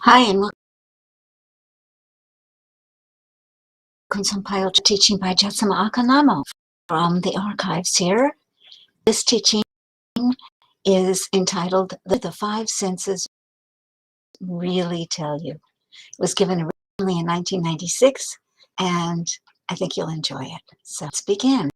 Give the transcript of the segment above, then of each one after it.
Hi, and welcome to Untitled teaching by Jetsunma Ahkon from the archives here. This teaching is entitled The Five Senses Really Tell You. It was given originally in 1996, and I think you'll enjoy it. So let's begin.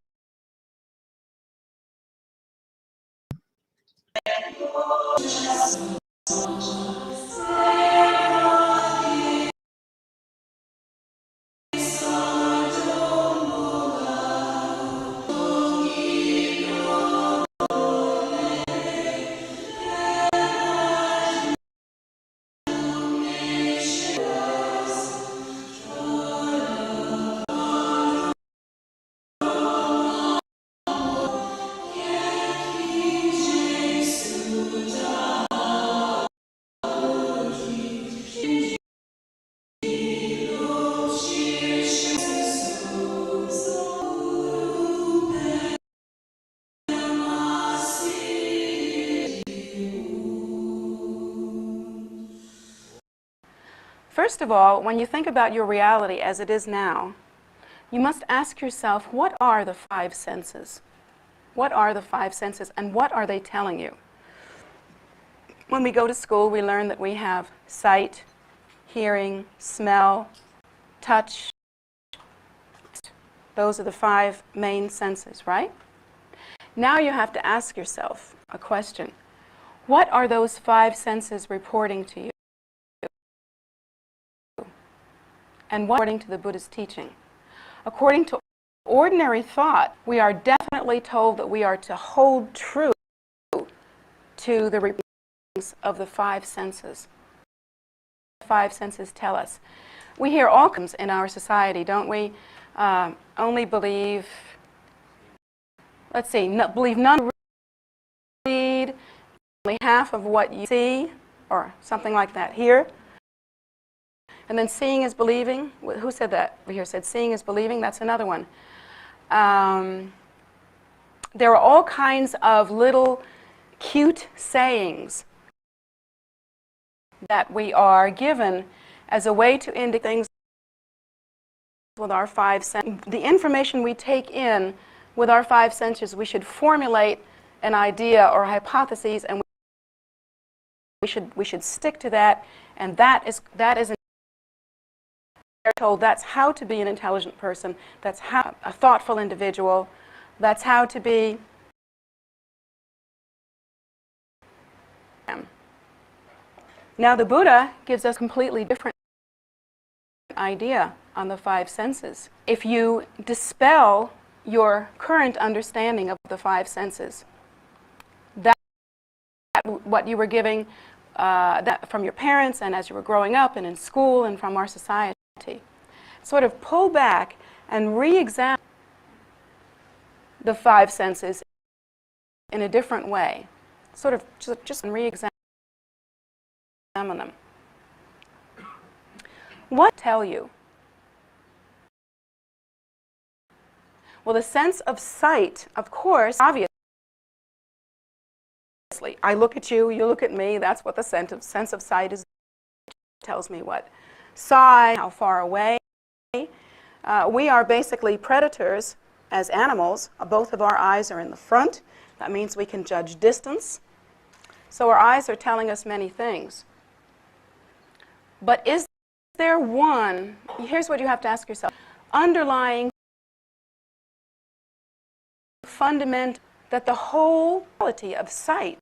First of all, when you think about your reality as it is now, you must ask yourself, what are the five senses? What are the five senses, and what are they telling you? When we go to school, we learn that we have sight, hearing, smell, touch. Those are the five main senses, right? Now you have to ask yourself a question. What are those five senses reporting to you? And what according to the Buddha's teaching? According to ordinary thought, we are definitely told that we are to hold true to the reports of the five senses. The five senses tell us. We hear all kinds in our society, don't we? Only believe, let's see, believe none read, only half of what you see, or something like that here. And then seeing is believing. Who said that? Over here said seeing is believing. That's another one. There are all kinds of little cute sayings that we are given as a way to indicate things with our five senses. The information we take in with our five senses, we should formulate an idea or hypotheses, and we should stick to that. And that is We're told that's how to be an intelligent person, that's how a thoughtful individual, that's how to be. Now the Buddha gives us a completely different idea on the five senses. If you dispel your current understanding of the five senses, that what you were giving that from your parents and as you were growing up and in school and from our society, sort of pull back and re-examine the five senses in a different way. Sort of just re-examine them. What tell you? Well, the sense of sight, of course, obviously. I look at you, you look at me, that's what the sense of sight is. It tells me what size, how far away. We are basically predators as animals. Both of our eyes are in the front. That means we can judge distance. So our eyes are telling us many things. But is there one, here's what you have to ask yourself, underlying fundament that the whole quality of sight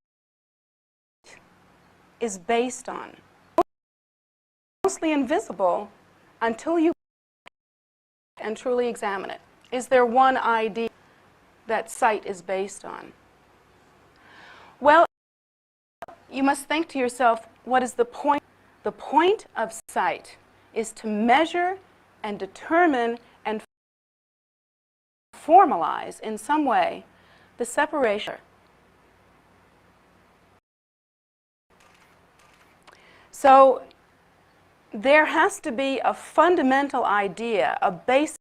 is based on? Mostly invisible until you and truly examine it. Is there one idea that sight is based on? Well, you must think to yourself, what is the point? The point of sight is to measure and determine and formalize in some way the separation. So there has to be a fundamental idea, a basic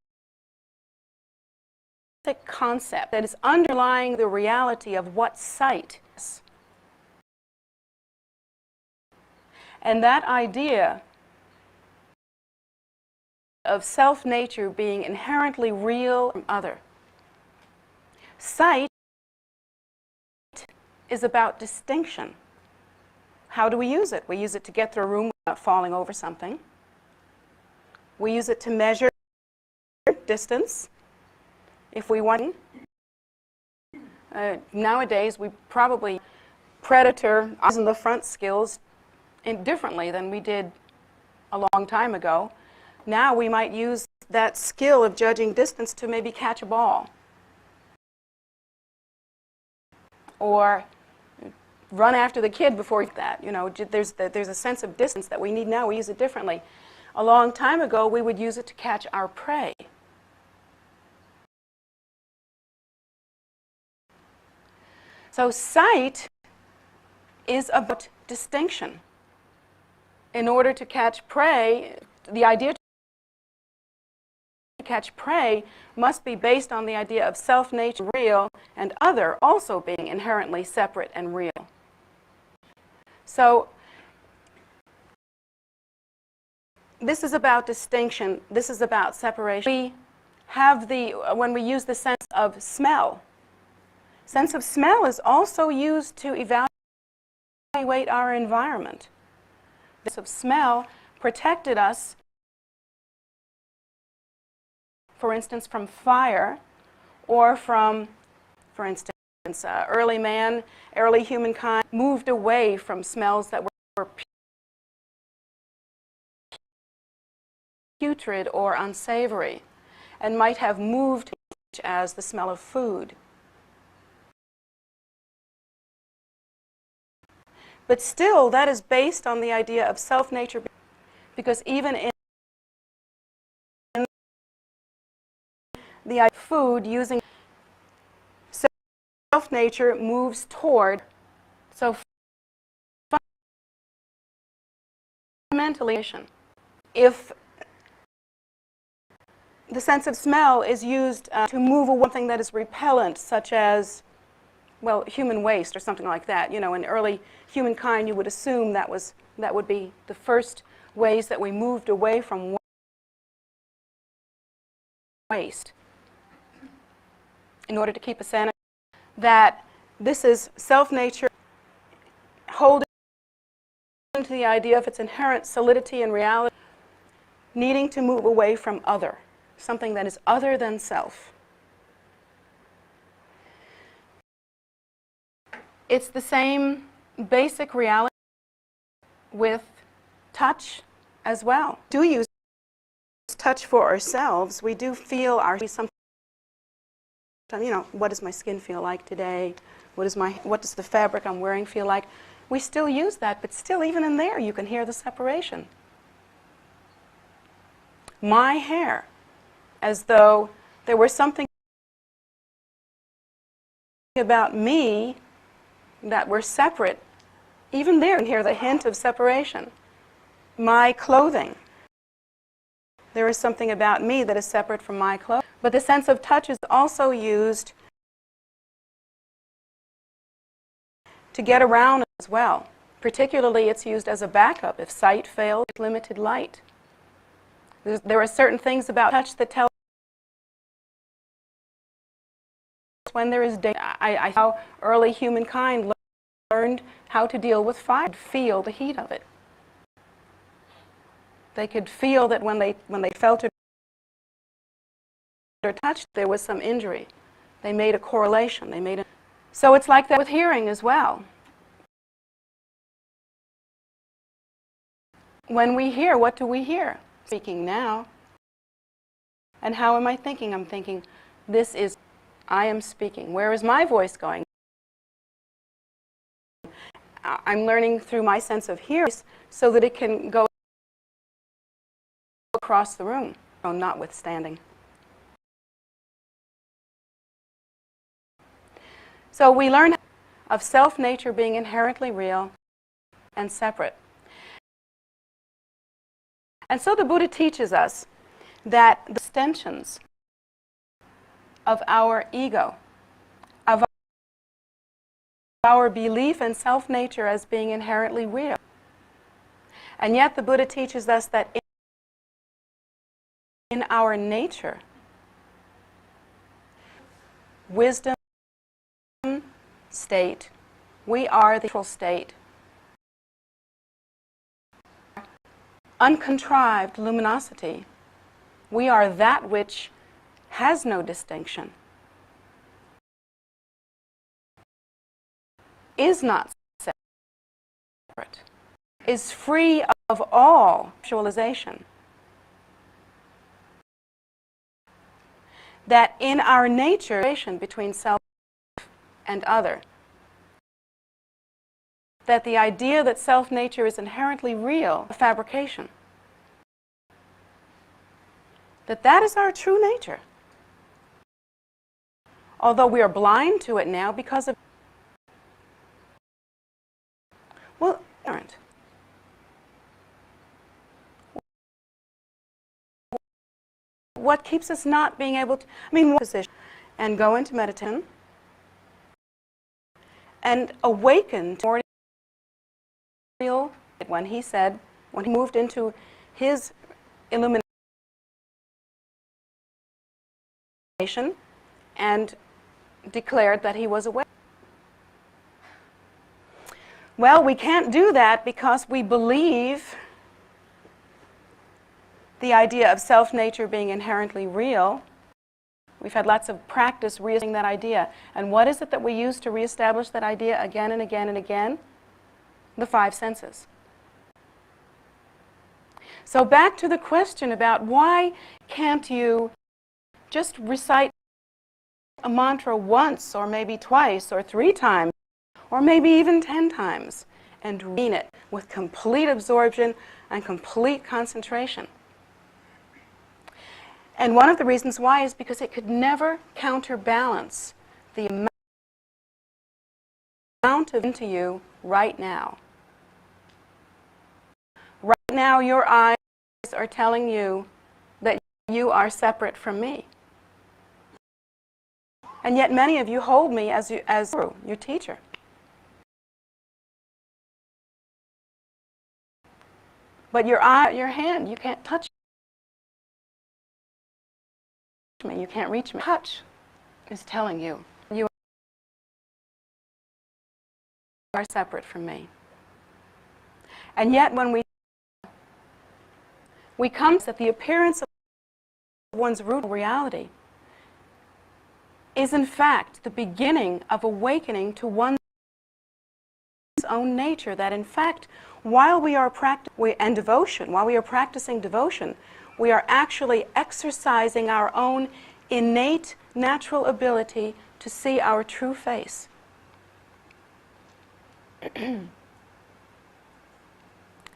concept that is underlying the reality of what sight is. And that idea of self-nature being inherently real from other. Sight is about distinction. How do we use it? We use it to get through a room without falling over something. We use it to measure distance if we want. Nowadays, we probably predator eyes in the front skills differently than we did a long time ago. Now we might use that skill of judging distance to maybe catch a ball or run after the kid before that. You know, there's a sense of distance that we need now. We use it differently. A long time ago, we would use it to catch our prey. So sight is about distinction. In order to catch prey, the idea to catch prey must be based on the idea of self-nature real and other also being inherently separate and real. So this is about distinction. This is about separation. We have when we use the sense of smell. Sense of smell is also used to evaluate our environment. The sense of smell protected us, for instance, from fire, or from, for instance, early humankind moved away from smells that were putrid or unsavory, and might have moved as the smell of food. But still, that is based on the idea of self-nature, because even in the idea of food, using self-nature moves toward, so fundamentally, if the sense of smell is used to move away from something that is repellent, such as, well, human waste or something like that. You know, in early humankind, you would assume that would be the first ways that we moved away from waste in order to keep a sanity. That this is self-nature holding to the idea of its inherent solidity and reality, needing to move away from other, something that is other than self. It's the same basic reality with touch as well. We do use touch for ourselves. We do feel sometimes, you know, what does my skin feel like today? What does the fabric I'm wearing feel like? We still use that, but still, even in there, you can hear the separation. My hair, as though there was something about me that were separate. Even there, you can hear the hint of separation. My clothing. There is something about me that is separate from my clothing. But the sense of touch is also used to get around as well. Particularly, it's used as a backup if sight fails with limited light. There are certain things about touch that tell when there is danger. How early humankind learned how to deal with fire, feel the heat of it. They could feel that when they felt it or touched, there was some injury. They made a correlation. So it's like that with hearing as well. When we hear, what do we hear? Speaking now. And how am I thinking? I'm thinking, I am speaking. Where is my voice going? I'm learning through my sense of hearing so that it can go across the room, notwithstanding. So we learn of self-nature being inherently real and separate. And so the Buddha teaches us that the extensions of our ego, of our belief in self-nature as being inherently real, And yet the Buddha teaches us that in our nature, wisdom state, we are the neutral state. Uncontrived luminosity, we are that which has no distinction, is not separate, is free of all actualization. That in our nature, between self and other, that the idea that self-nature is inherently real, a fabrication, that is our true nature. Although we are blind to it now because of, well, ignorant. What keeps us not being able to, position and go into meditation and awaken to more real, when he moved into his illumination and declared that he was awake. Well, we can't do that because we believe the idea of self-nature being inherently real. We've had lots of practice reestablishing that idea. And what is it that we use to reestablish that idea again and again and again? The five senses. So back to the question about why can't you just recite a mantra once or maybe twice or 3 times or maybe even 10 times and mean it with complete absorption and complete concentration. And one of the reasons why is because it could never counterbalance the amount of into you right now. Right now your eyes are telling you that you are separate from me. And yet many of you hold me as your teacher. But your hand, you can't touch me, you can't reach me. Touch is telling you you are separate from me. And yet when we come to the appearance of one's root reality is in fact the beginning of awakening to one's own nature, that in fact while we are practicing devotion, we are actually exercising our own innate natural ability to see our true face. And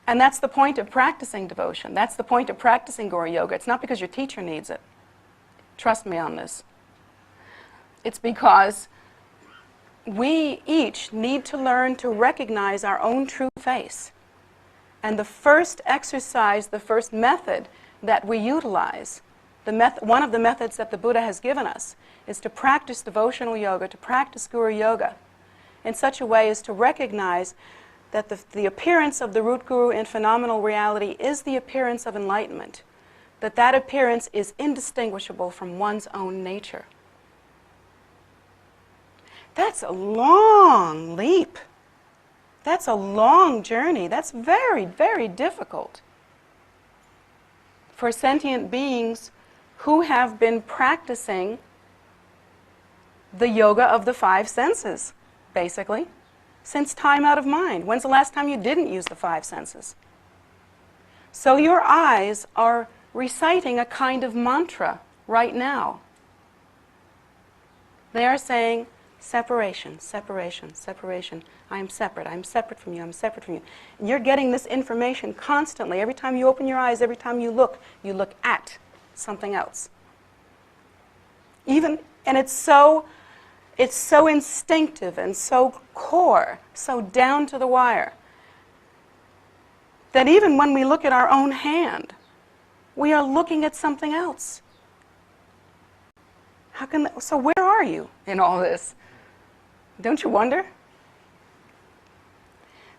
that's the point of practicing devotion. That's the point of practicing Guru Yoga. It's not because your teacher needs it. Trust me on this. It's because we each need to learn to recognize our own true face. And the first exercise, the first method that we utilize, one of the methods that the Buddha has given us, is to practice devotional yoga, to practice Guru Yoga, in such a way as to recognize that the appearance of the root guru in phenomenal reality is the appearance of enlightenment, that appearance is indistinguishable from one's own nature. That's a long leap. That's a long journey. That's very, very difficult for sentient beings who have been practicing the yoga of the 5 senses, basically, since time out of mind. When's the last time you didn't use the 5 senses? So your eyes are reciting a kind of mantra right now. They are saying, separation, separation, separation. I am separate from you, I'm separate from you. And you're getting this information constantly. Every time you open your eyes, every time you look at something else. And it's so instinctive and so core, so down to the wire, that even when we look at our own hand, we are looking at something else. So where are you in all this? Don't you wonder?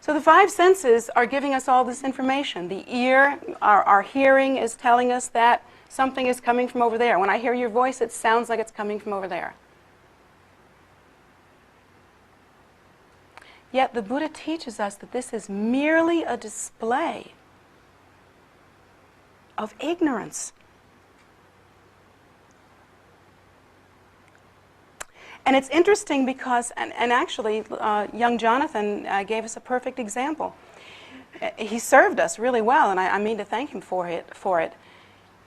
So the five senses are giving us all this information. The ear, our hearing is telling us that something is coming from over there. When I hear your voice, it sounds like it's coming from over there. Yet the Buddha teaches us that this is merely a display of ignorance. And it's interesting because, and actually, young Jonathan gave us a perfect example. He served us really well, and I mean to thank him for it.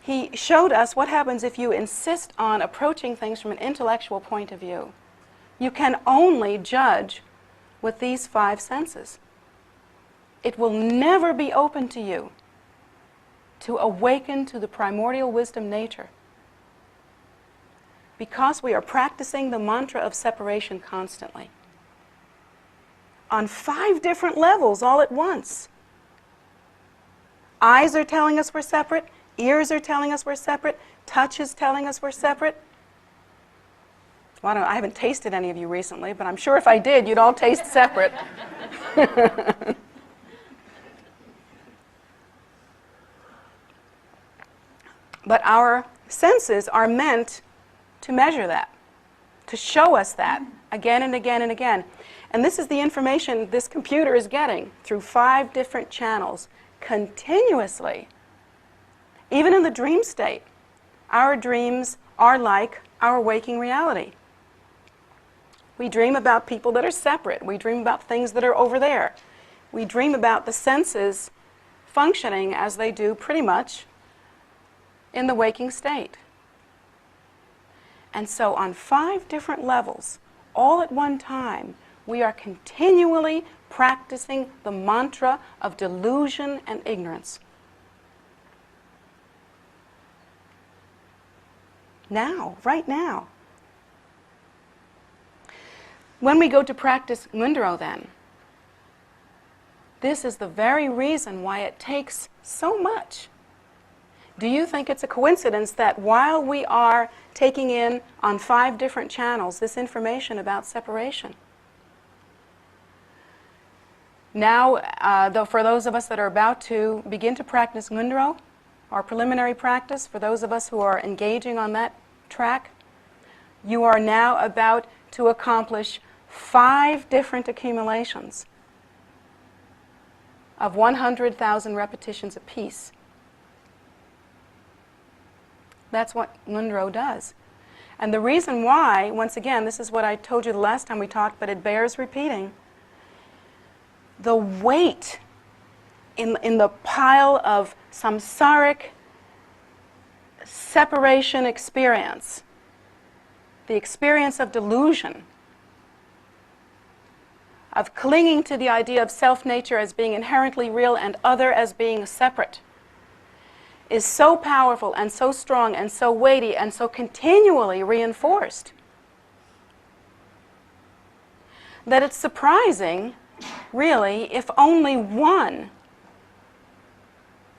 He showed us what happens if you insist on approaching things from an intellectual point of view. You can only judge with these five senses. It will never be open to you to awaken to the primordial wisdom nature, because we are practicing the mantra of separation constantly on 5 different levels all at once. Eyes are telling us we're separate, ears are telling us we're separate, touch is telling us we're separate. Well, I haven't tasted any of you recently, but I'm sure if I did, you'd all taste separate. But our senses are meant to measure that, to show us that again and again and again. And this is the information this computer is getting through 5 different channels continuously. Even in the dream state, our dreams are like our waking reality. We dream about people that are separate. We dream about things that are over there. We dream about the senses functioning as they do pretty much in the waking state. And so on 5 different levels, all at one time, we are continually practicing the mantra of delusion and ignorance. Now, right now. When we go to practice Ngundro then, this is the very reason why it takes so much. Do you think it's a coincidence that while we are taking in on 5 different channels this information about separation, now, though, for those of us that are about to begin to practice Ngundro, our preliminary practice, for those of us who are engaging on that track, you are now about to accomplish 5 different accumulations of 100,000 repetitions apiece. That's what Ngundro does. And the reason why, once again, this is what I told you the last time we talked, but it bears repeating. The weight in the pile of samsaric separation experience, the experience of delusion, of clinging to the idea of self-nature as being inherently real and other as being separate, is so powerful and so strong and so weighty and so continually reinforced that it's surprising, really, if only one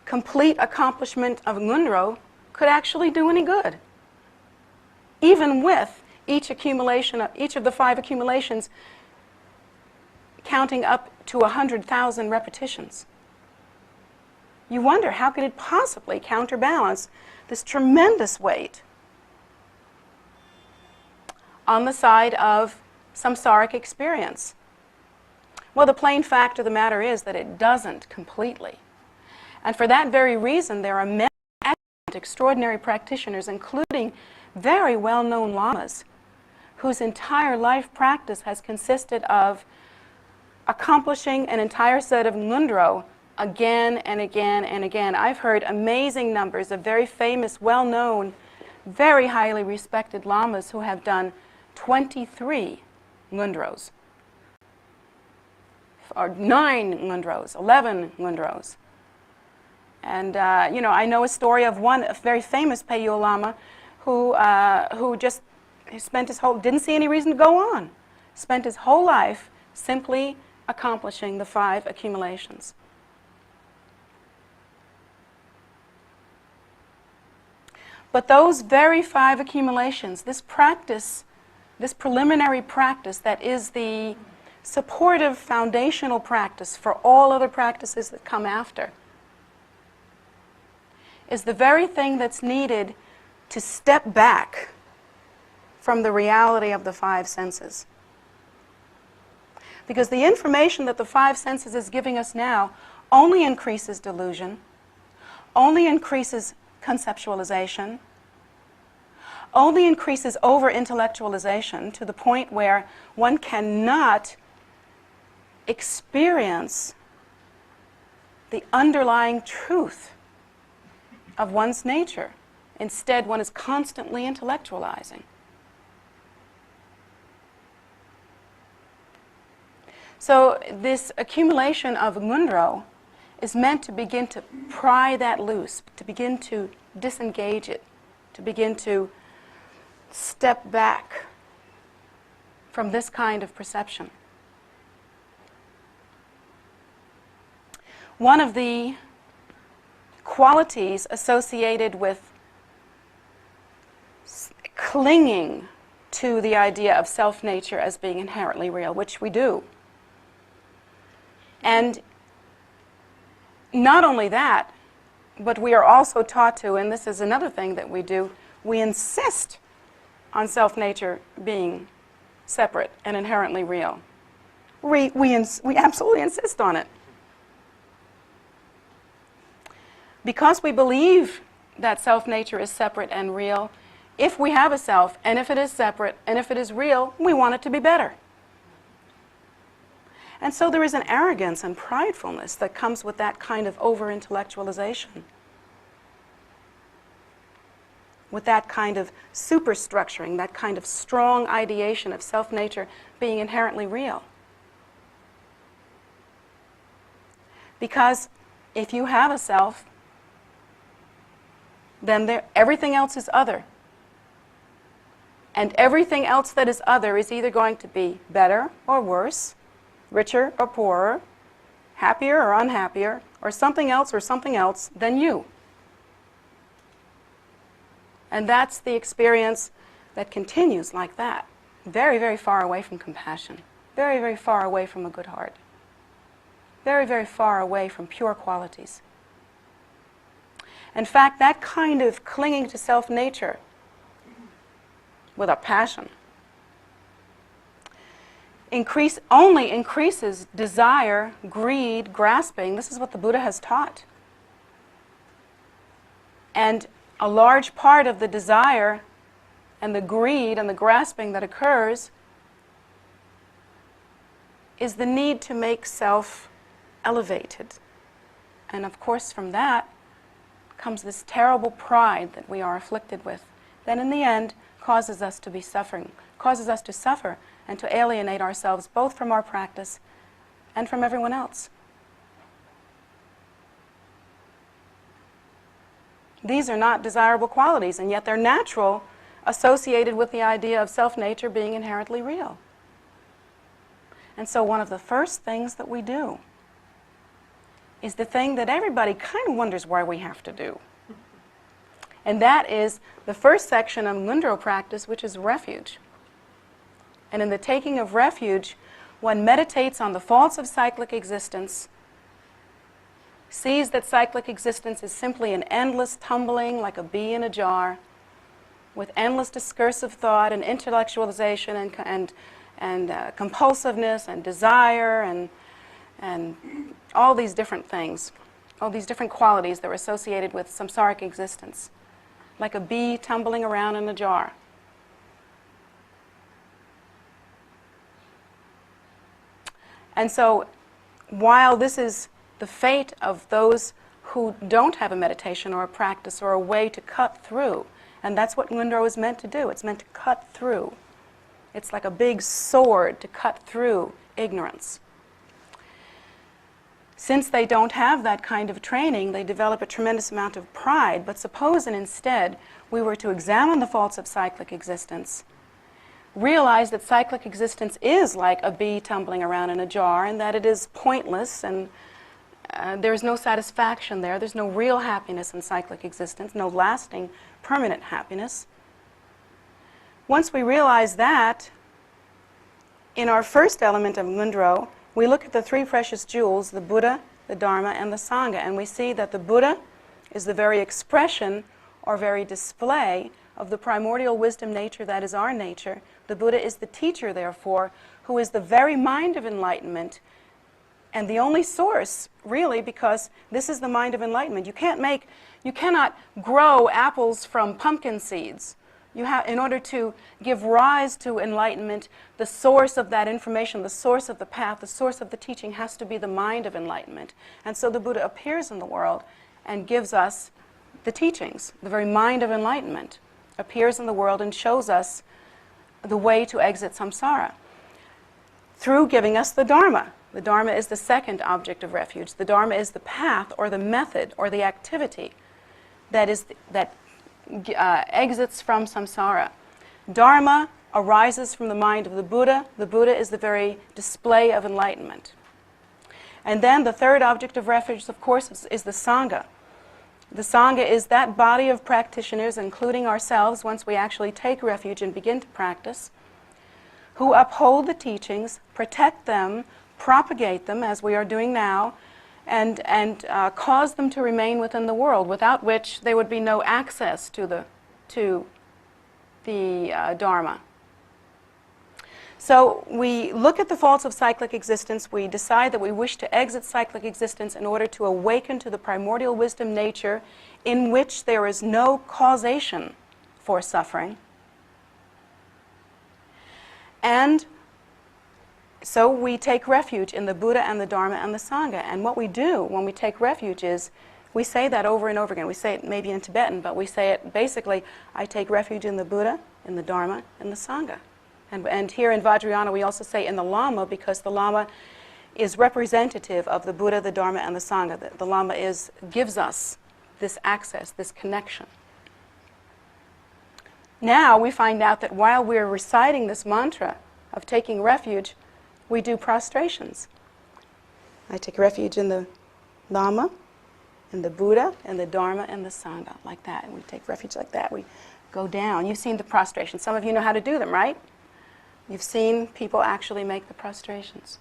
complete accomplishment of Ngundro could actually do any good, even with each accumulation, each of the 5 accumulations counting up to 100,000 repetitions. You wonder, how could it possibly counterbalance this tremendous weight on the side of samsaric experience? Well, the plain fact of the matter is that it doesn't completely. And for that very reason, there are many extraordinary practitioners, including very well-known lamas, whose entire life practice has consisted of accomplishing an entire set of Ngundro again and again and again. I've heard amazing numbers of very famous, well-known, very highly respected lamas who have done 23 Ngundros, or 9 Ngundros, 11 Ngundros. And, I know a story of one very famous Peiyo Lama who just spent his whole, didn't see any reason to go on, spent his whole life simply accomplishing the 5 accumulations. But those very 5 accumulations, this practice, this preliminary practice that is the supportive foundational practice for all other practices that come after, is the very thing that's needed to step back from the reality of the five senses. Because the information that the five senses is giving us now only increases delusion, only increases conceptualization, only increases over-intellectualization to the point where one cannot experience the underlying truth of one's nature. Instead, one is constantly intellectualizing. So this accumulation of ngundro is meant to begin to pry that loose, to begin to disengage it, to begin to step back from this kind of perception. One of the qualities associated with clinging to the idea of self-nature as being inherently real, which we do. And not only that, but we are also taught to, and this is another thing that we do, we insist on self-nature being separate and inherently real. We absolutely insist on it. Because we believe that self-nature is separate and real, if we have a self, and if it is separate, and if it is real, we want it to be better. And so there is an arrogance and pridefulness that comes with that kind of over-intellectualization, with that kind of superstructuring, that kind of strong ideation of self-nature being inherently real. Because if you have a self, then everything else is other. And everything else that is other is either going to be better or worse, richer or poorer, happier or unhappier, or something else than you. And that's the experience that continues like that, very, very far away from compassion, very, very far away from a good heart, very, very far away from pure qualities. In fact, that kind of clinging to self-nature with a passion only increases desire, greed, grasping. This is what the Buddha has taught. And a large part of the desire and the greed and the grasping that occurs is the need to make self elevated. And of course, from that comes this terrible pride that we are afflicted with, that in the end causes us to be suffering, causes us to suffer and to alienate ourselves both from our practice and from everyone else. These are not desirable qualities, and yet they're natural, associated with the idea of self-nature being inherently real. And so one of the first things that we do is the thing that everybody kind of wonders why we have to do. And that is the first section of ngundro practice, which is refuge. And in the taking of refuge, one meditates on the faults of cyclic existence, sees that cyclic existence is simply an endless tumbling like a bee in a jar, with endless discursive thought and intellectualization and compulsiveness and desire and all these different things, all these different qualities that are associated with samsaric existence, like a bee tumbling around in a jar. And so, while this is the fate of those who don't have a meditation or a practice or a way to cut through, and that's what ngundro is meant to do. It's meant to cut through. It's like a big sword to cut through ignorance. Since they don't have that kind of training, they develop a tremendous amount of pride. But suppose and instead we were to examine the faults of cyclic existence, realize that cyclic existence is like a bee tumbling around in a jar, and that it is pointless, and there's no satisfaction there. There's no real happiness in cyclic existence, no lasting, permanent happiness. Once we realize that, in our first element of Mundro, we look at the three precious jewels, the Buddha, the Dharma, and the Sangha, and we see that the Buddha is the very expression or very display of the primordial wisdom nature that is our nature. The Buddha is the teacher, therefore, who is the very mind of enlightenment and the only source, really, because this is the mind of enlightenment. You cannot grow apples from pumpkin seeds. In order to give rise to enlightenment, the source of that information, the source of the path, the source of the teaching has to be the mind of enlightenment. And so the Buddha appears in the world and gives us the teachings. The very mind of enlightenment appears in the world and shows us the way to exit samsara through giving us the Dharma. The Dharma is the second object of refuge. The Dharma is the path or the method or the activity that exits from samsara. Dharma arises from the mind of the Buddha. The Buddha is the very display of enlightenment. And then the third object of refuge, of course, is the Sangha. The Sangha is that body of practitioners, including ourselves, once we actually take refuge and begin to practice, who uphold the teachings, protect them, propagate them, as we are doing now, and cause them to remain within the world, without which there would be no access to the Dharma. So we look at the faults of cyclic existence, we decide that we wish to exit cyclic existence in order to awaken to the primordial wisdom nature in which there is no causation for suffering. And so we take refuge in the Buddha and the Dharma and the Sangha. And what we do when we take refuge is we say that over and over again. We say it maybe in Tibetan, but we say it basically, I take refuge in the Buddha, in the Dharma, and the Sangha. And here in Vajrayana we also say in the Lhamo, because the Lhama is representative of the Buddha, the Dharma, and the Sangha. The Lhama gives us this access, this connection. Now we find out that while we're reciting this mantra of taking refuge, we do prostrations. I take refuge in the Lhama, in the Buddha, and the Dharma, and the Sangha, like that. And we take refuge like that. We go down. You've seen the prostrations. Some of you know how to do them, right? You've seen people actually make the prostrations.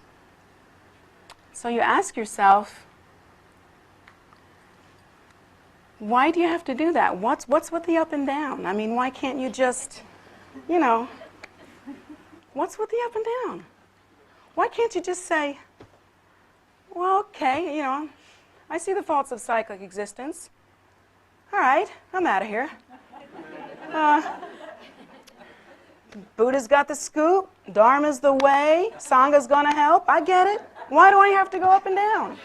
So you ask yourself, why do you have to do that? What's with the up and down? I mean, why can't you just, what's with the up and down? Why can't you just say, well, okay, I see the faults of cyclic existence. All right, I'm out of here. Buddha's got the scoop, Dharma's the way, Sangha's going to help. I get it. Why do I have to go up and down?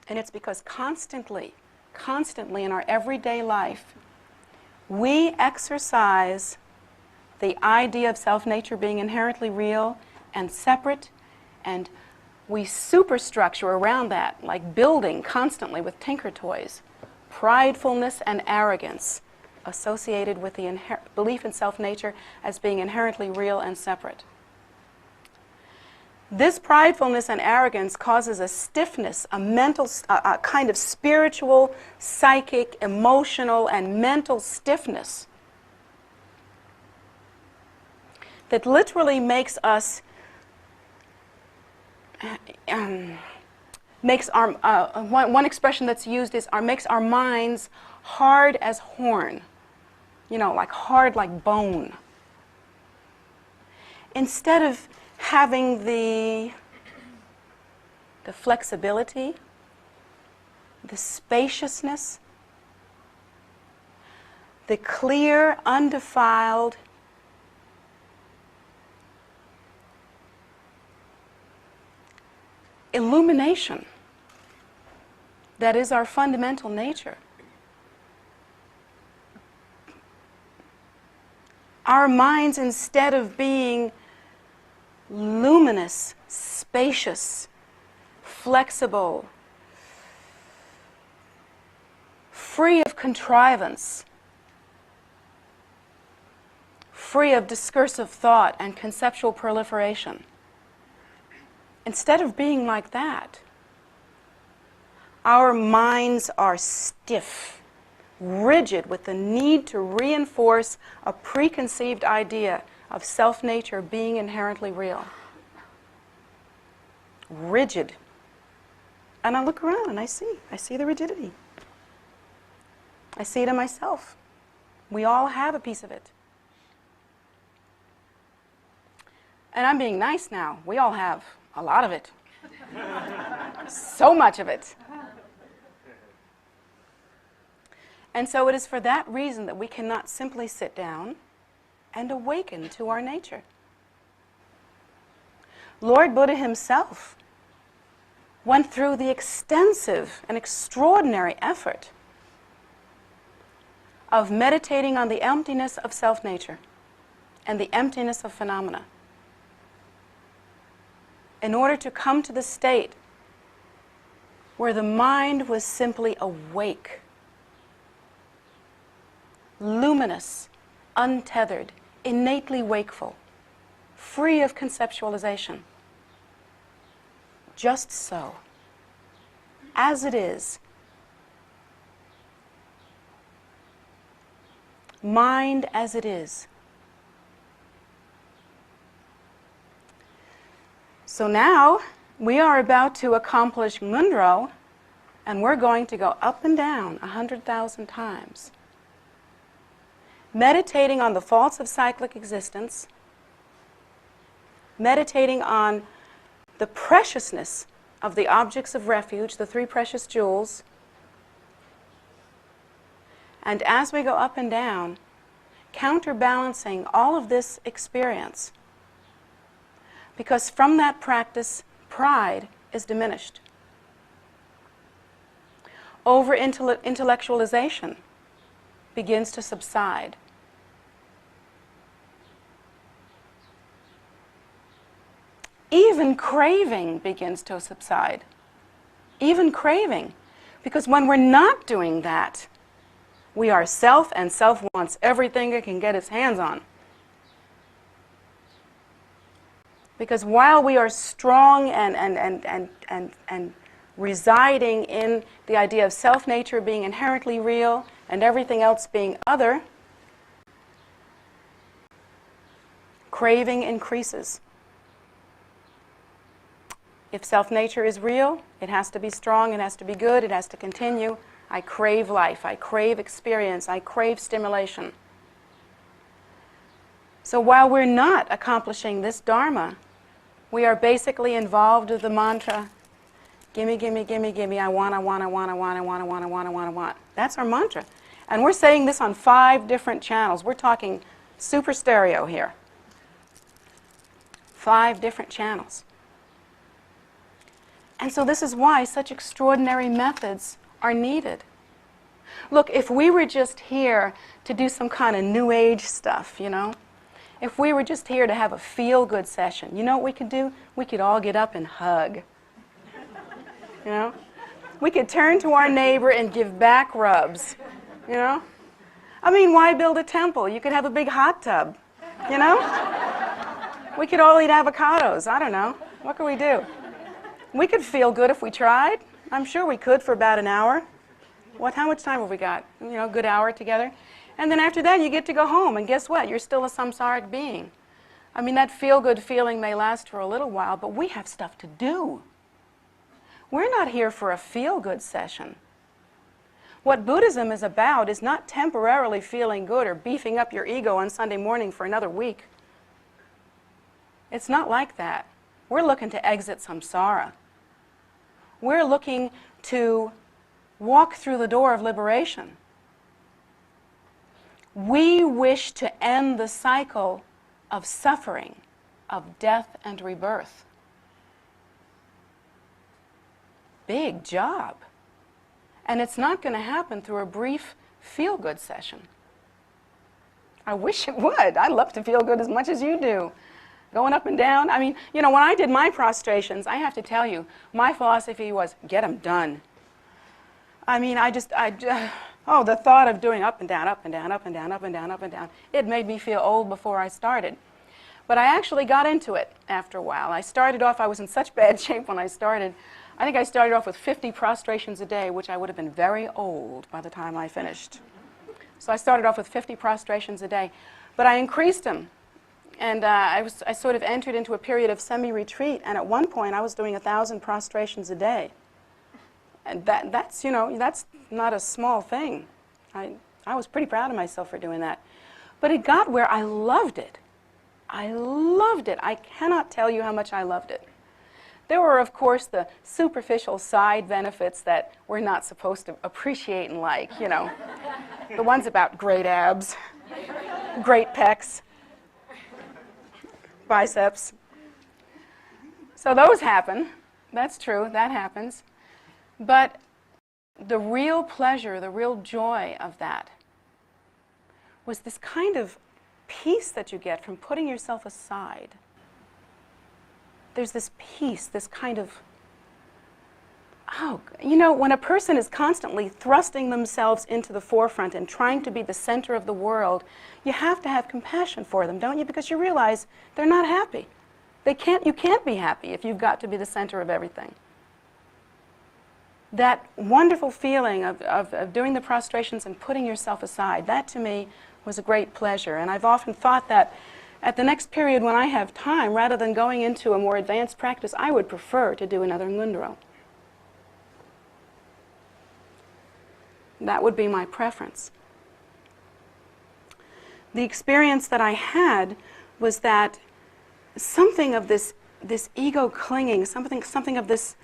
And it's because constantly in our everyday life, we exercise the idea of self-nature being inherently real and separate, and we superstructure around that, like building constantly with tinker toys, pridefulness and arrogance associated with the belief in self-nature as being inherently real and separate. This pridefulness and arrogance causes a stiffness, a mental, a kind of spiritual, psychic, emotional, and mental stiffness that literally makes us, one expression that's used is, makes our minds hard as horn, like hard like bone. Instead of having the flexibility, the spaciousness, the clear, undefiled, illumination that is our fundamental nature. Our minds, instead of being luminous, spacious, flexible, free of contrivance, free of discursive thought and conceptual proliferation. Instead of being like that, our minds are stiff, rigid with the need to reinforce a preconceived idea of self-nature being inherently real. Rigid. And I look around and I see the rigidity. I see it in myself. We all have a piece of it. And I'm being nice now. We all have a lot of it. So much of it. And so it is for that reason that we cannot simply sit down and awaken to our nature. Lord Buddha himself went through the extensive and extraordinary effort of meditating on the emptiness of self-nature and the emptiness of phenomena in order to come to the state where the mind was simply awake, luminous, untethered, innately wakeful, free of conceptualization. Just so, as it is, mind as it is. So now we are about to accomplish Ngundro, and we're going to go up and down 100,000 times, meditating on the faults of cyclic existence, meditating on the preciousness of the objects of refuge, the three precious jewels. And as we go up and down, counterbalancing all of this experience, because from that practice, pride is diminished. Over-intellectualization begins to subside. Even craving begins to subside. Even craving. Because when we're not doing that, we are self, and self wants everything it can get its hands on. Because while we are strong and residing in the idea of self-nature being inherently real and everything else being other, craving increases. If self-nature is real, it has to be strong, it has to be good, it has to continue. I crave life, I crave experience, I crave stimulation. So while we're not accomplishing this Dharma, we are basically involved with the mantra, gimme, gimme, gimme, gimme, I want, I want, I want, I want, I want, I want, I want, I want, I want. That's our mantra. And we're saying this on 5 different channels. We're talking super stereo here. 5 different channels. And so this is why such extraordinary methods are needed. Look, if we were just here to do some kind of New Age stuff, you know, if we were just here to have a feel-good session, you know what we could do? We could all get up and hug. You know? We could turn to our neighbor and give back rubs. You know? I mean, why build a temple? You could have a big hot tub. You know? We could all eat avocados. I don't know. What could we do? We could feel good if we tried. I'm sure we could for about an hour. How much time have we got? You know, a good hour together. And then after that, you get to go home. And guess what? You're still a samsaric being. I mean, that feel-good feeling may last for a little while, but we have stuff to do. We're not here for a feel-good session. What Buddhism is about is not temporarily feeling good or beefing up your ego on Sunday morning for another week. It's not like that. We're looking to exit samsara. We're looking to walk through the door of liberation. We wish to end the cycle of suffering, of death and rebirth. Big job. And it's not going to happen through a brief feel-good session. I wish it would. I love to feel good as much as you do. Going up and down. I mean, you know, when I did my prostrations, I have to tell you, my philosophy was, get them done. I mean, oh, the thought of doing up and down, up and down, up and down, up and down, up and down, it made me feel old before I started. But I actually got into it after a while. I started off, I was in such bad shape when I started. I think I started off with 50 prostrations a day, which I would have been very old by the time I finished. So I started off with 50 prostrations a day. But I increased them. And I sort of entered into a period of semi-retreat. And at one point, I was doing 1,000 prostrations a day. And that's, you know, that's not a small thing. I was pretty proud of myself for doing that. But it got where I loved it. I loved it. I cannot tell you how much I loved it. There were, of course, the superficial side benefits that we're not supposed to appreciate and like, you know. The ones about great abs, great pecs, biceps. So those happen. That's true. That happens. But the real pleasure, the real joy of that was this kind of peace that you get from putting yourself aside. There's this peace, this kind of, oh, you know, when a person is constantly thrusting themselves into the forefront and trying to be the center of the world, you have to have compassion for them, don't you? Because you realize they're not happy. You can't be happy if you've got to be the center of everything. That wonderful feeling of doing the prostrations and putting yourself aside, that to me was a great pleasure. And I've often thought that at the next period when I have time, rather than going into a more advanced practice, I would prefer to do another ngundro. That would be my preference. The experience that I had was that something of this ego clinging, something of this,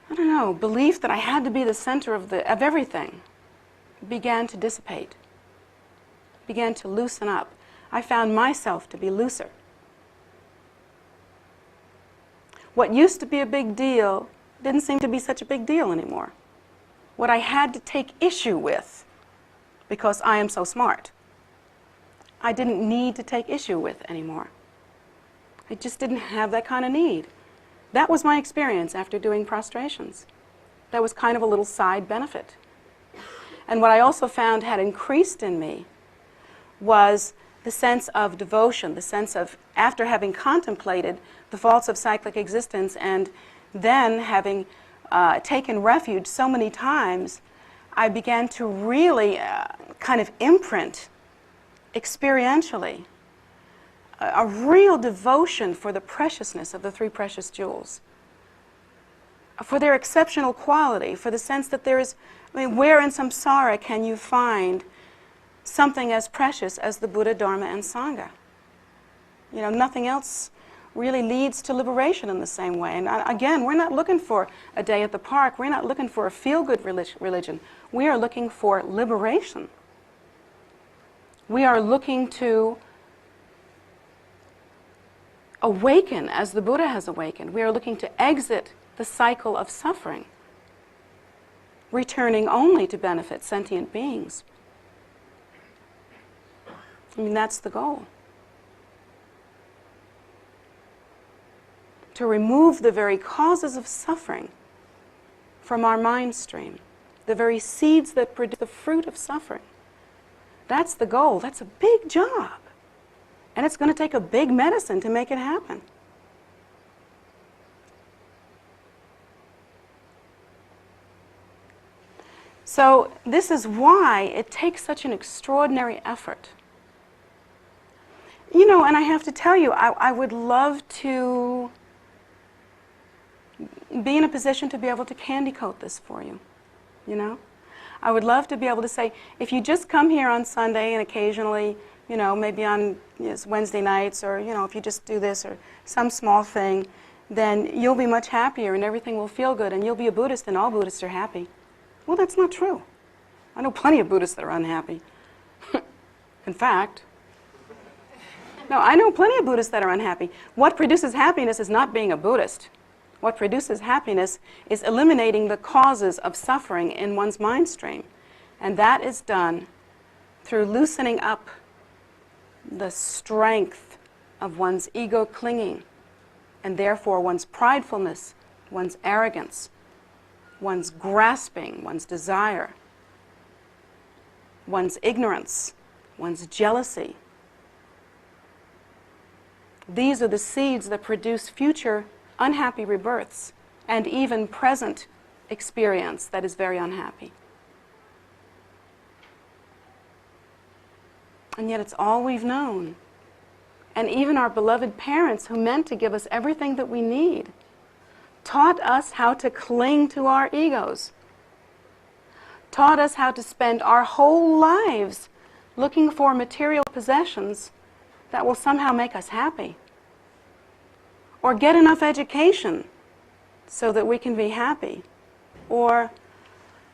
I don't know, belief that I had to be the center of everything began to dissipate, began to loosen up. I found myself to be looser. What used to be a big deal didn't seem to be such a big deal anymore. What I had to take issue with, because I am so smart, I didn't need to take issue with anymore. I just didn't have that kind of need. That was my experience after doing prostrations. That was kind of a little side benefit. And what I also found had increased in me was the sense of devotion, the sense of, after having contemplated the faults of cyclic existence and then having taken refuge so many times, I began to really kind of imprint experientially a real devotion for the preciousness of the three precious jewels, for their exceptional quality, for the sense that there is, I mean, where in samsara can you find something as precious as the Buddha, Dharma, and Sangha? You know, nothing else really leads to liberation in the same way. And again, we're not looking for a day at the park. We're not looking for a feel-good religion. We are looking for liberation. We are looking to awaken as the Buddha has awakened. We are looking to exit the cycle of suffering, returning only to benefit sentient beings. I mean, that's the goal. To remove the very causes of suffering from our mind stream, the very seeds that produce the fruit of suffering. That's the goal. That's a big job. And it's going to take a big medicine to make it happen. So this is why it takes such an extraordinary effort. You know, and I have to tell you, I would love to be in a position to be able to candy coat this for you, you know? I would love to be able to say, if you just come here on Sunday and occasionally, you know, maybe on Wednesday nights, or, you know, if you just do this or some small thing, then you'll be much happier and everything will feel good and you'll be a Buddhist and all Buddhists are happy. Well, that's not true. I know plenty of Buddhists that are unhappy. In fact, no, I know plenty of Buddhists that are unhappy. What produces happiness is not being a Buddhist. What produces happiness is eliminating the causes of suffering in one's mind stream. And that is done through loosening up the strength of one's ego clinging, and therefore one's pridefulness, one's arrogance, one's grasping, one's desire, one's ignorance, one's jealousy. These are the seeds that produce future unhappy rebirths and even present experience that is very unhappy. And yet it's all we've known. And even our beloved parents, who meant to give us everything that we need, taught us how to cling to our egos, taught us how to spend our whole lives looking for material possessions that will somehow make us happy, or get enough education so that we can be happy, or,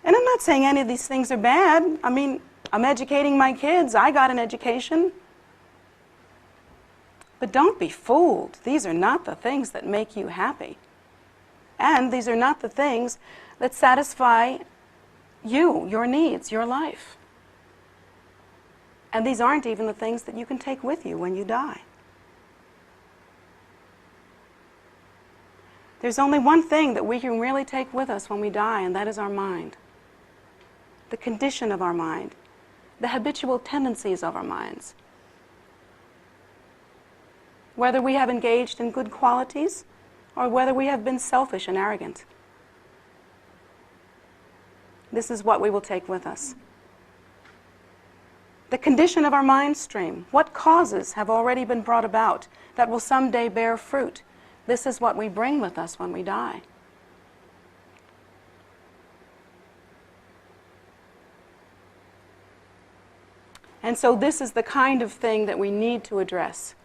and I'm not saying any of these things are bad. I mean, I'm educating my kids. I got an education. But don't be fooled. These are not the things that make you happy. And these are not the things that satisfy you, your needs, your life. And these aren't even the things that you can take with you when you die. There's only one thing that we can really take with us when we die, and that is our mind. The condition of our mind. The habitual tendencies of our minds. Whether we have engaged in good qualities or whether we have been selfish and arrogant. This is what we will take with us. The condition of our mind stream. What causes have already been brought about that will someday bear fruit? This is what we bring with us when we die. And so this is the kind of thing that we need to address.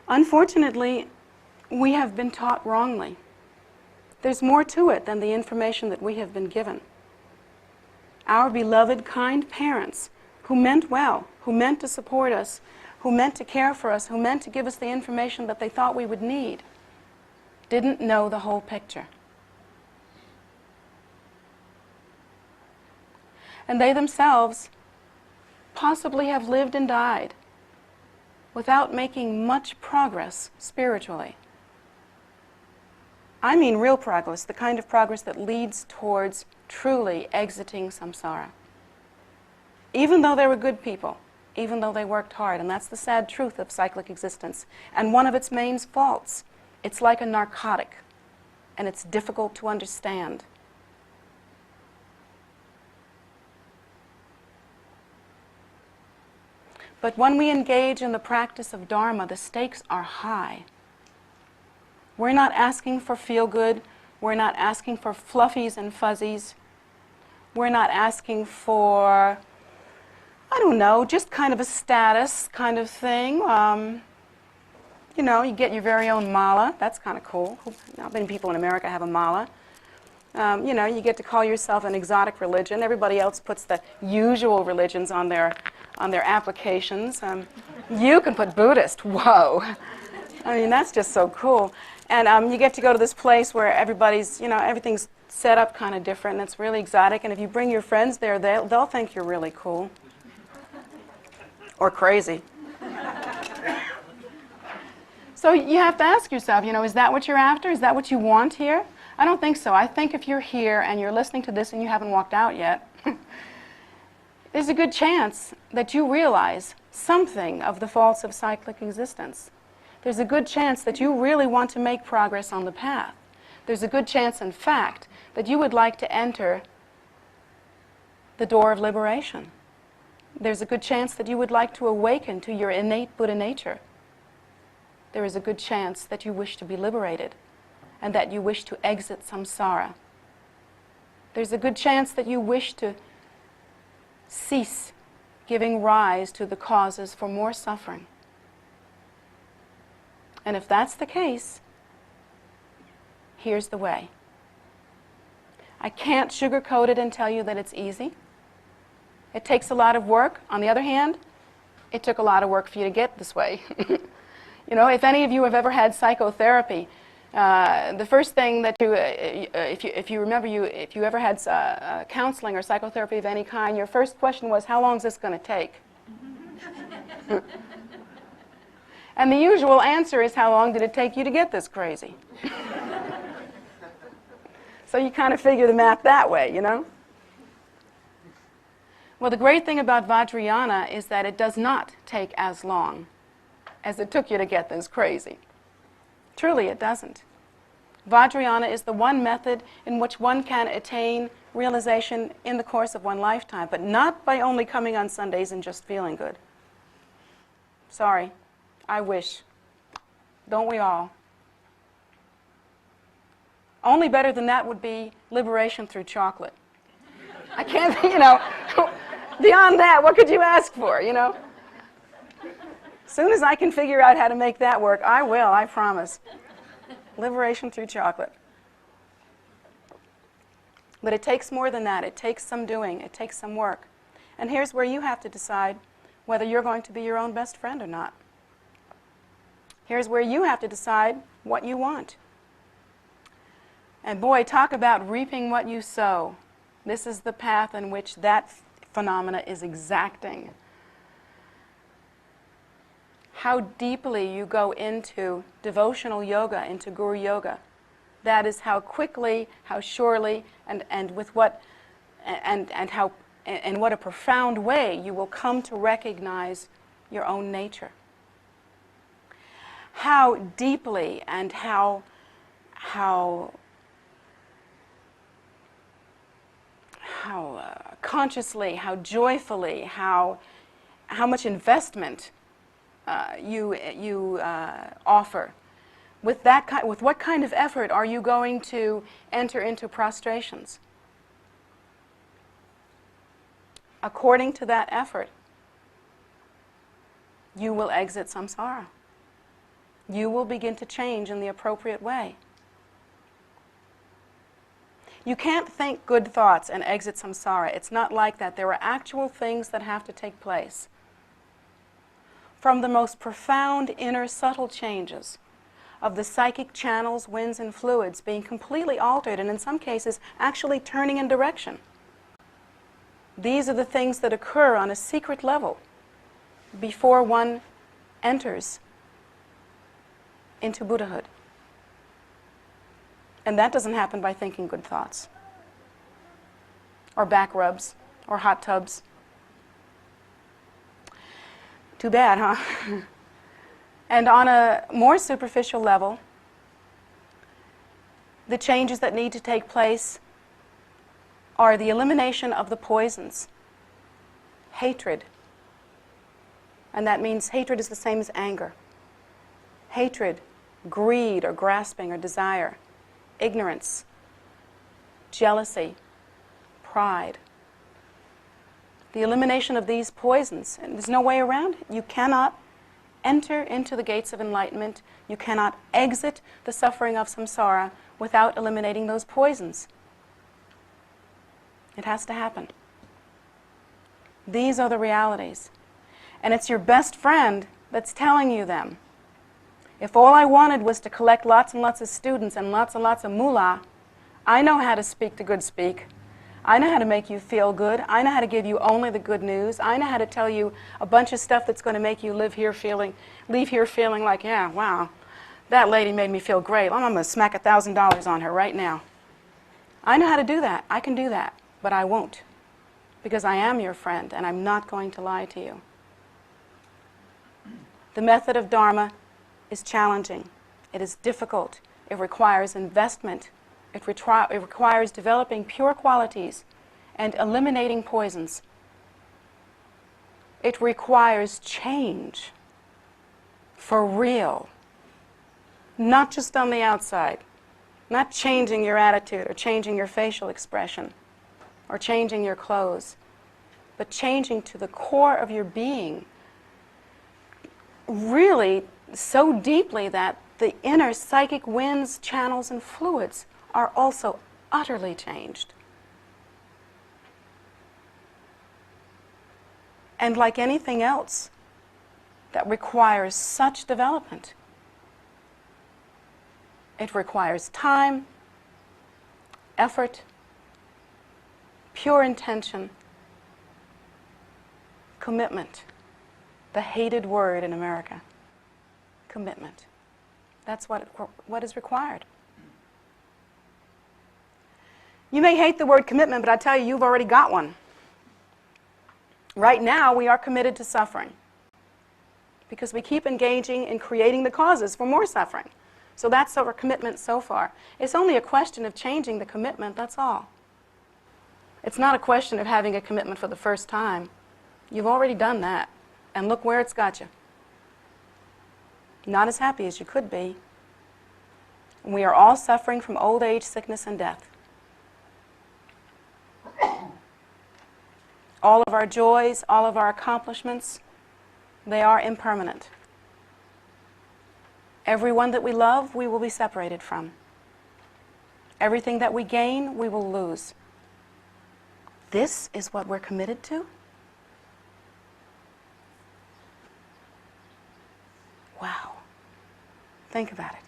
Unfortunately, we have been taught wrongly. There's more to it than the information that we have been given. Our beloved, kind parents, who meant well, who meant to support us, who meant to care for us, who meant to give us the information that they thought we would need, didn't know the whole picture. And they themselves possibly have lived and died without making much progress spiritually. I mean real progress, the kind of progress that leads towards truly exiting samsara. Even though they were good people, even though they worked hard, and that's the sad truth of cyclic existence. And one of its main faults, it's like a narcotic, and it's difficult to understand. But when we engage in the practice of Dharma, the stakes are high. We're not asking for feel-good. We're not asking for fluffies and fuzzies. We're not asking for, I don't know, just kind of a status kind of thing. You know, you get your very own mala. That's kind of cool. Not many people in America have a mala. You know, you get to call yourself an exotic religion. Everybody else puts the usual religions on their applications. You can put Buddhist. Whoa. I mean, that's just so cool. And you get to go to this place where everybody's, you know, everything's set up kind of different, and it's really exotic. And if you bring your friends there, they'll think you're really cool. Or crazy. So you have to ask yourself, you know, is that what you're after? Is that what you want here? I don't think so. I think if you're here and you're listening to this and you haven't walked out yet, there's a good chance that you realize something of the faults of cyclic existence. There's a good chance that you really want to make progress on the path. There's a good chance, in fact, that you would like to enter the door of liberation. There's a good chance that you would like to awaken to your innate Buddha nature. There is a good chance that you wish to be liberated and that you wish to exit samsara. There's a good chance that you wish to cease giving rise to the causes for more suffering. And if that's the case, here's the way. I can't sugarcoat it and tell you that it's easy. It takes a lot of work. On the other hand, it took a lot of work for you to get this way. You know, if any of you have ever had psychotherapy, the first thing that you, if you remember, if you ever had counseling or psychotherapy of any kind, your first question was, how long is this going to take? And the usual answer is, how long did it take you to get this crazy? So you kind of figure the math that way, you know? Well, the great thing about Vajrayana is that it does not take as long as it took you to get this crazy. Truly, it doesn't. Vajrayana is the one method in which one can attain realization in the course of one lifetime, but not by only coming on Sundays and just feeling good. Sorry, I wish. Don't we all? Only better than that would be liberation through chocolate. I can't, beyond that, what could you ask for, As soon as I can figure out how to make that work, I will, I promise. Liberation through chocolate. But it takes more than that. It takes some doing. It takes some work. And here's where you have to decide whether you're going to be your own best friend or not. Here's where you have to decide what you want. And boy, talk about reaping what you sow. This is the path in which that phenomena is exacting. How deeply you go into devotional yoga, into Guru Yoga. That is how quickly, how surely, and with what, and how, in what a profound way you will come to recognize your own nature. How deeply and how consciously, how joyfully, how much investment you offer. With what kind of effort are you going to enter into prostrations? According to that effort, you will exit samsara. You will begin to change in the appropriate way. You can't think good thoughts and exit samsara. It's not like that. There are actual things that have to take place. From the most profound inner subtle changes of the psychic channels, winds, and fluids being completely altered, and in some cases actually turning in direction. These are the things that occur on a secret level before one enters into Buddhahood. And that doesn't happen by thinking good thoughts, or back rubs, or hot tubs. Too bad, huh? And on a more superficial level, the changes that need to take place are the elimination of the poisons. Hatred. And that means hatred is the same as anger. Hatred, greed or grasping or desire, ignorance, jealousy, pride. The elimination of these poisons. And there's no way around it. You cannot enter into the gates of enlightenment. You cannot exit the suffering of samsara without eliminating those poisons. It has to happen. These are the realities. And it's your best friend that's telling you them. If all I wanted was to collect lots and lots of students and lots of moolah, I know how to speak the good speak. I know how to make you feel good. I know how to give you only the good news. I know how to tell you a bunch of stuff that's going to make you leave here feeling like, yeah, wow, that lady made me feel great. I'm going to smack $1,000 on her right now. I know how to do that. I can do that, but I won't, because I am your friend and I'm not going to lie to you. The method of Dharma is challenging. It is difficult. It requires investment. It requires developing pure qualities and eliminating poisons. It requires change for real, not just on the outside, not changing your attitude or changing your facial expression or changing your clothes, but changing to the core of your being, really so deeply that the inner psychic winds, channels, and fluids are also utterly changed. And like anything else that requires such development, it requires time, effort, pure intention, commitment. The hated word in America. Commitment. That's what is required. You may hate the word commitment, but I tell you, you've already got one. Right now, we are committed to suffering because we keep engaging in creating the causes for more suffering. So that's our commitment so far. It's only a question of changing the commitment, that's all. It's not a question of having a commitment for the first time. You've already done that, and look where it's got you. Not as happy as you could be. We are all suffering from old age, sickness, and death. All of our joys, all of our accomplishments, they are impermanent. Everyone that we love, we will be separated from. Everything that we gain, we will lose. This is what we're committed to? Wow. Think about it.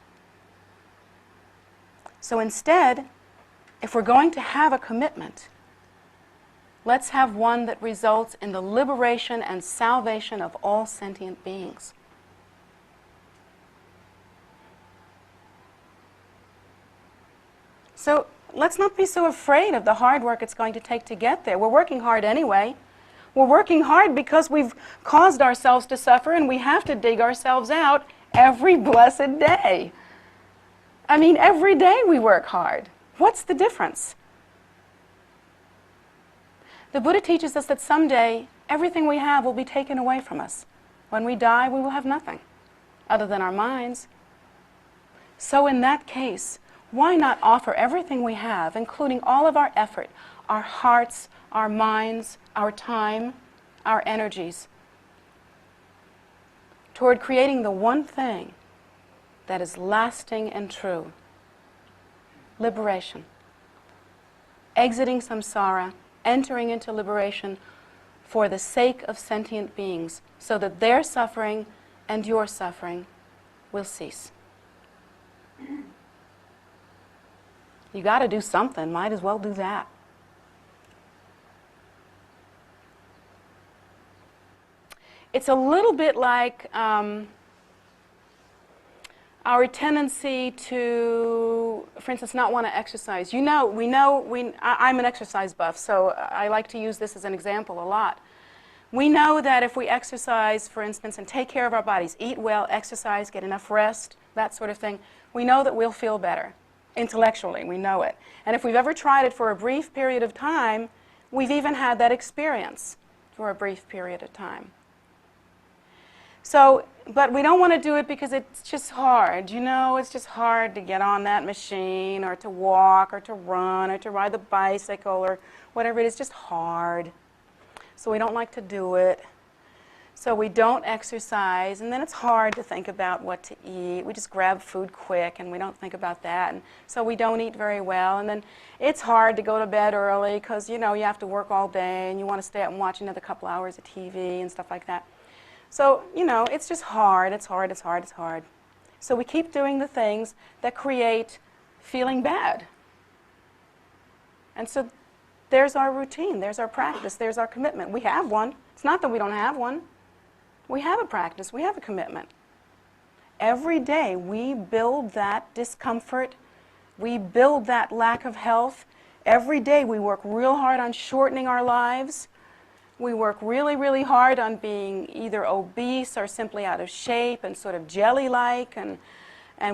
So instead, if we're going to have a commitment, let's have one that results in the liberation and salvation of all sentient beings. So let's not be so afraid of the hard work it's going to take to get there. We're working hard anyway. We're working hard because we've caused ourselves to suffer, and we have to dig ourselves out every blessed day. I mean, every day we work hard. What's the difference? The Buddha teaches us that someday everything we have will be taken away from us. When we die, we will have nothing other than our minds. So in that case, why not offer everything we have, including all of our effort, our hearts, our minds, our time, our energies, toward creating the one thing that is lasting and true: liberation. Exiting samsara, entering into liberation for the sake of sentient beings, so that their suffering and your suffering will cease. You got to do something. Might as well do that. It's a little bit like our tendency to, for instance, not want to exercise. I'm an exercise buff, so I like to use this as an example a lot. We know that if we exercise, for instance, and take care of our bodies, eat well, exercise, get enough rest, that sort of thing, we know that we'll feel better. Intellectually, we know it. And if we've ever tried it for a brief period of time, we've even had that experience for a brief period of time. So, but we don't want to do it because it's just hard. You know, it's just hard to get on that machine or to walk or to run or to ride the bicycle or whatever it is. Just hard. So we don't like to do it. So we don't exercise, and then it's hard to think about what to eat. We just grab food quick, and we don't think about that. And so we don't eat very well. And then it's hard to go to bed early because, you know, you have to work all day, and you want to stay up and watch another couple hours of TV and stuff like that. So, you know, it's just hard. It's hard, it's hard, it's hard. So we keep doing the things that create feeling bad. And so there's our routine, there's our practice, there's our commitment. We have one. It's not that we don't have one. We have a practice, we have a commitment. Every day we build that discomfort, we build that lack of health. Every day we work real hard on shortening our lives. We work really, really hard on being either obese or simply out of shape and sort of jelly-like, and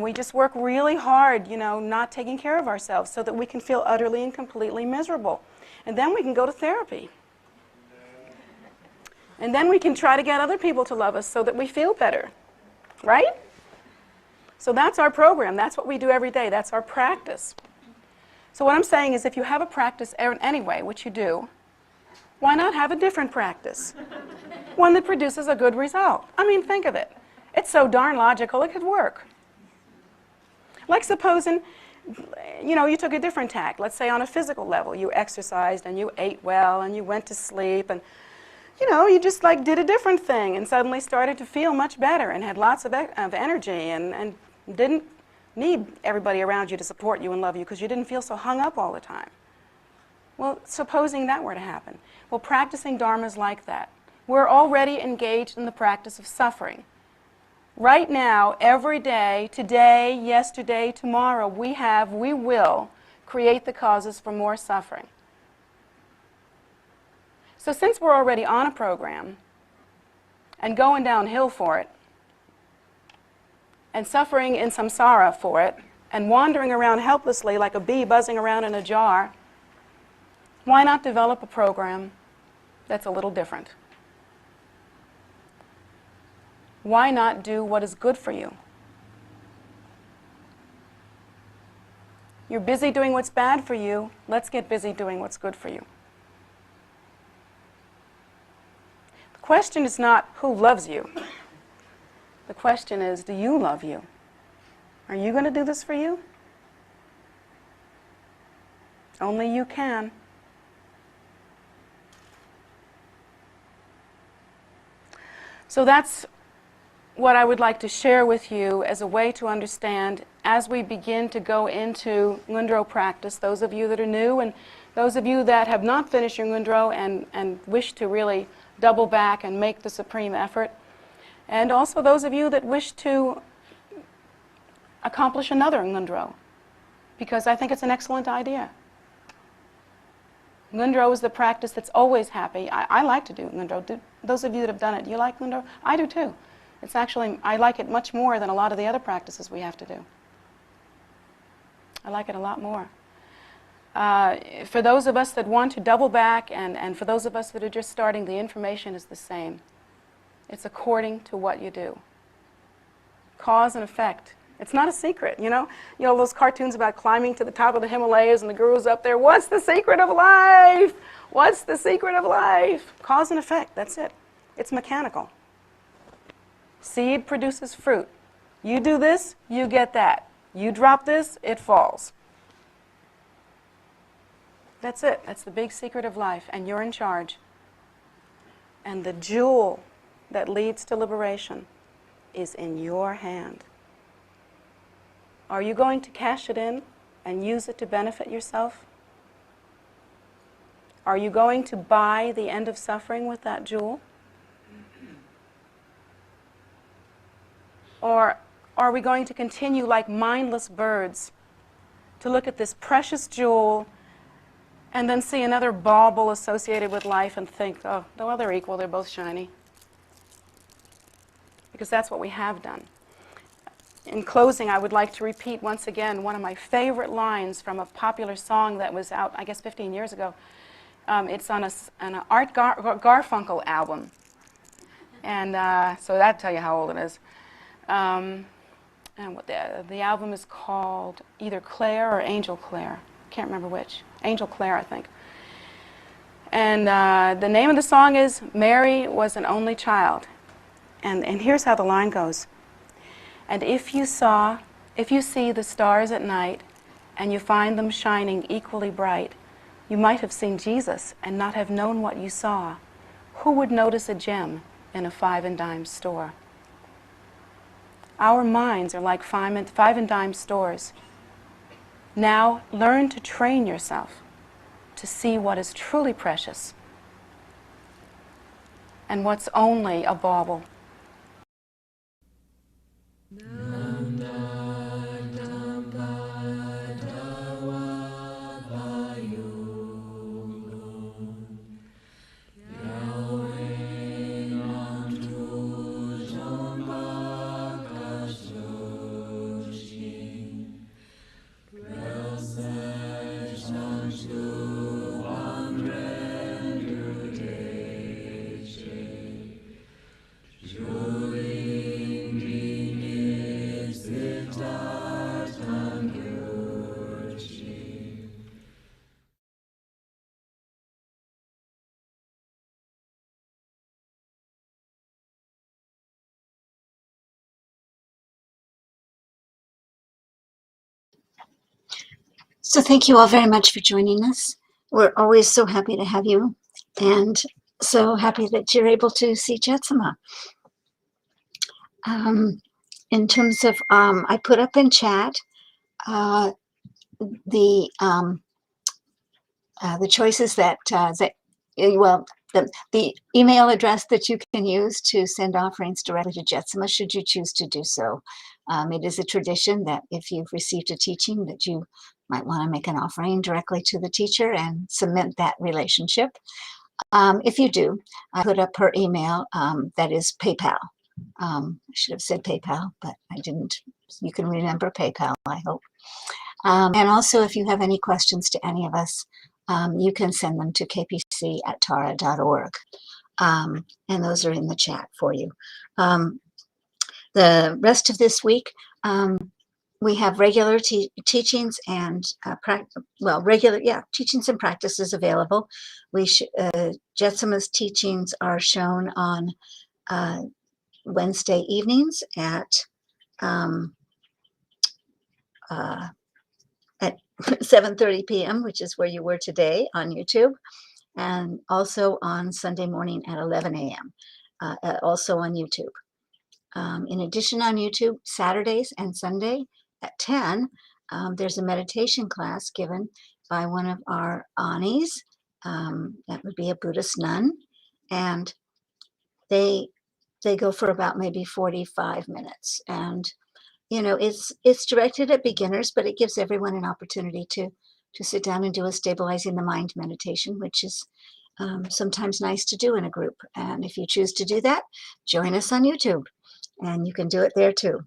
we just work really hard, you know, not taking care of ourselves so that we can feel utterly and completely miserable. And then we can go to therapy. And then we can try to get other people to love us so that we feel better, right? So that's our program. That's what we do every day. That's our practice. So what I'm saying is if you have a practice anyway, which you do, why not have a different practice? One that produces a good result. I mean, think of it. It's so darn logical it could work. Like supposing, you know, you took a different tack. Let's say on a physical level, you exercised and you ate well and you went to sleep and, you know, you just like did a different thing and suddenly started to feel much better and had lots of energy and didn't need everybody around you to support you and love you because you didn't feel so hung up all the time. Well, supposing that were to happen. Well, practicing Dharma is like that. We're already engaged in the practice of suffering. Right now, every day, today, yesterday, tomorrow, we will create the causes for more suffering. So since we're already on a program and going downhill for it, and suffering in samsara for it, and wandering around helplessly like a bee buzzing around in a jar, why not develop a program that's a little different? Why not do what is good for you? You're busy doing what's bad for you. Let's get busy doing what's good for you. The question is not who loves you. The question is, do you love you? Are you going to do this for you? Only you can. So that's what I would like to share with you as a way to understand as we begin to go into Ngundro practice, those of you that are new and those of you that have not finished your Ngundro and wish to really double back and make the supreme effort, and also those of you that wish to accomplish another Ngundro, because I think it's an excellent idea. Ngundro is the practice that's always happy. I like to do Ngundro. Those of you that have done it, do you like Ngundro? I do too. It's actually, I like it much more than a lot of the other practices we have to do. I like it a lot more. For those of us that want to double back and for those of us that are just starting, the information is the same. It's according to what you do. Cause and effect. It's not a secret, you know those cartoons about climbing to the top of the Himalayas and the guru's up there. What's the secret of life? What's the secret of life? Cause and effect, that's it. It's mechanical. Seed produces fruit. You do this, you get that. You drop this, it falls. That's it. That's the big secret of life, and you're in charge. And the jewel that leads to liberation is in your hand. Are you going to cash it in and use it to benefit yourself? Are you going to buy the end of suffering with that jewel? Or are we going to continue like mindless birds to look at this precious jewel and then see another bauble associated with life and think, oh, well, they're equal, they're both shiny? Because that's what we have done. In closing, I would like to repeat once again one of my favorite lines from a popular song that was out, I guess, 15 years ago. It's on an Art Garfunkel album. And so that'll tell you how old it is. And what the album is called either Claire or Angel Claire. Can't remember which. Angel Claire, I think. And the name of the song is Mary Was an Only Child. And here's how the line goes. And if you see the stars at night and you find them shining equally bright, you might have seen Jesus and not have known what you saw. Who would notice a gem in a 5-and-dime store? Our minds are like 5-and-dime stores. Now learn to train yourself to see what is truly precious and what's only a bauble. So thank you all very much for joining us. We're always so happy to have you, and so happy that you're able to see Jetsunma. In terms of, I put up in chat the choices that the email address that you can use to send offerings directly to Jetsunma, should you choose to do so. It is a tradition that if you've received a teaching that you might want to make an offering directly to the teacher and cement that relationship. If you do, I put up her email, that is PayPal. I should have said PayPal, but I didn't. You can remember PayPal, I hope. And also, if you have any questions to any of us, you can send them to kpc@tara.org. And those are in the chat for you. The rest of this week, we have regular teachings and teachings and practices available. Jetsunma's teachings are shown on Wednesday evenings at 7:30 p.m., which is where you were today on YouTube, and also on Sunday morning at 11 a.m., also on YouTube. In addition, on YouTube, Saturdays and Sunday at 10, there's a meditation class given by one of our Anis. That would be a Buddhist nun, and they go for about maybe 45 minutes. And it's directed at beginners, but it gives everyone an opportunity to sit down and do a stabilizing the mind meditation, which is sometimes nice to do in a group. And if you choose to do that, join us on YouTube, and you can do it there too.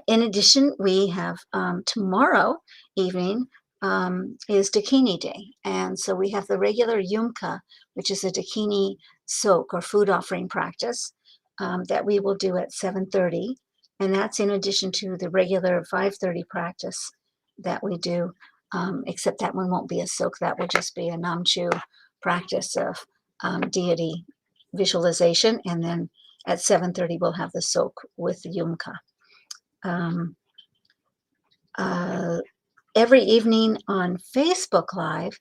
In addition, we have tomorrow evening is Dakini Day. And so we have the regular Yumka, which is a Dakini soak or food offering practice that we will do at 7:30. And that's in addition to the regular 5:30 practice that we do, except that one won't be a soak. That will just be a Namchu practice of deity visualization. And then at 7:30, we'll have the soak with the Yumka. Every evening on Facebook Live,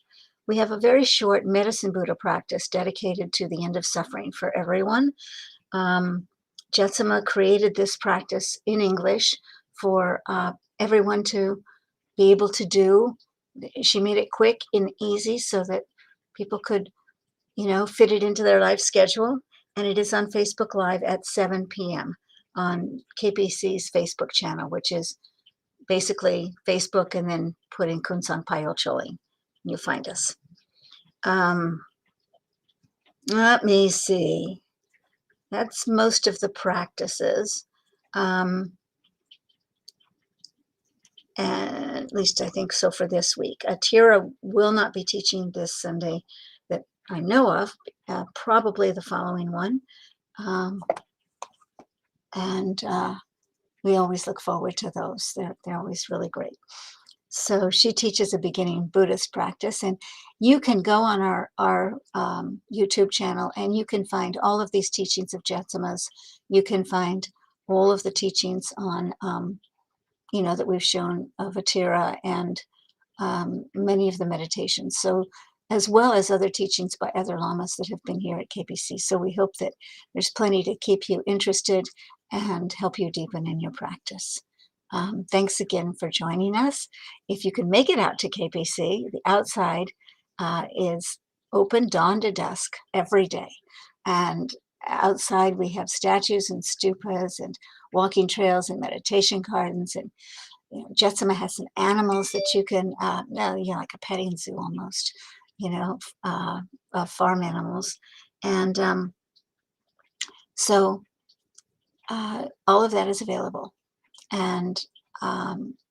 we have a very short Medicine Buddha practice dedicated to the end of suffering for everyone. Jetsunma created this practice in English for everyone to be able to do. She made it quick and easy so that people could, fit it into their life schedule. And it is on Facebook Live at 7 p.m. on KPC's Facebook channel, which is basically Facebook, and then put in Kunsan Payolcholi. You'll find us. Let me see. That's most of the practices. And at least I think so for this week. Tira will not be teaching this Sunday that I know of, probably the following one. And we always look forward to those. They're always really great. So she teaches a beginning Buddhist practice, and you can go on our YouTube channel and you can find all of these teachings of Jetsunma's. You can find all of the teachings on, that we've shown of Atira and many of the meditations. So, as well as other teachings by other lamas that have been here at KPC. So we hope that there's plenty to keep you interested and help you deepen in your practice. Thanks again for joining us. If you can make it out to KPC, the outside is open dawn to dusk every day. And outside we have statues and stupas and walking trails and meditation gardens. And Jetsunma has some animals that you can, like a petting zoo almost, farm animals. And so all of that is available. And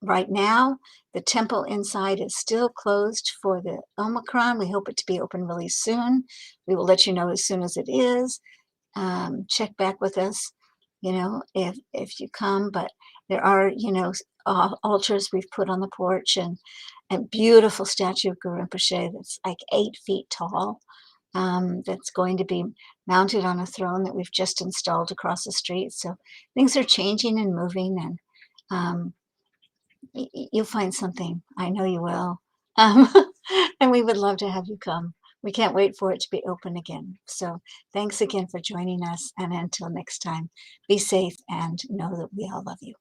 right now, the temple inside is still closed for the Omicron. We hope it to be open really soon. We will let you know as soon as it is. Check back with us, if you come. But there are, altars we've put on the porch, and a beautiful statue of Guru Rinpoche that's like 8 feet tall. That's going to be mounted on a throne that we've just installed across the street. So things are changing and moving, and you'll find something. I know you will. And we would love to have you come. We can't wait for it to be open again. So thanks again for joining us. And until next time, be safe and know that we all love you.